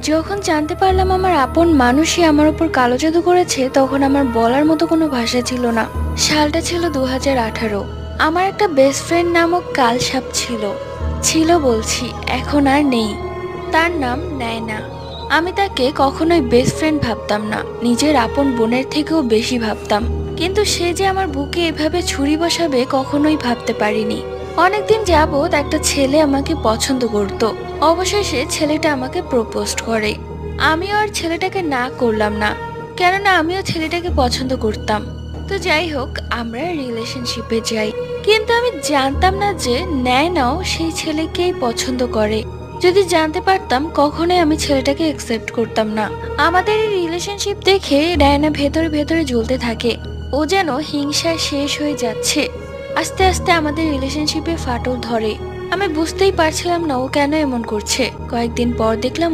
যখন জানতে পারলাম আমার আপন মানুষই আমার উপর কালো জাদু করেছে, তখন আমার বলার মতো কোনো ভাষা ছিল না। সালটা ছিল 2018। আমার একটা বেস্ট ফ্রেন্ড নামক কাল সাপ ছিল। ছিল বলছি, এখন আর নেই। তার নাম নায়না। আমি তাকে কখনোই বেস্ট ফ্রেন্ড ভাবতাম না, নিজের আপন বোনের থেকেও বেশি ভাবতাম। কিন্তু সে যে আমার বুকে এভাবে ছুরি বসাবে কখনোই ভাবতে পারিনি। অনেকদিন যাবৎ একটা ছেলে আমাকে পছন্দ করত। অবশেষে ছেলেটা আমাকে প্রপোজ করে। আমিও আর ছেলেটাকে না করলাম না, কেননা আমিও ছেলেটাকে পছন্দ করতাম। তো যাই হোক, আমরা রিলেশনশিপে যাই। কিন্তু আমি জানতাম না যে নাও সেই ছেলেকেই পছন্দ করে। যদি জানতে পারতাম কখনোই আমি ছেলেটাকে একসেপ্ট করতাম না। আমাদের এই রিলেশনশিপ দেখে ডায়না ভেতরে ভেতরে জ্বলতে থাকে। ও যেন হিংসায় শেষ হয়ে যাচ্ছে। আস্তে আস্তে আমাদের রিলেশনশিপে ফাটল ধরে। আমি বুঝতেই পারছিলাম না ও কেন এমন করছে। কয়েকদিন পর দেখলাম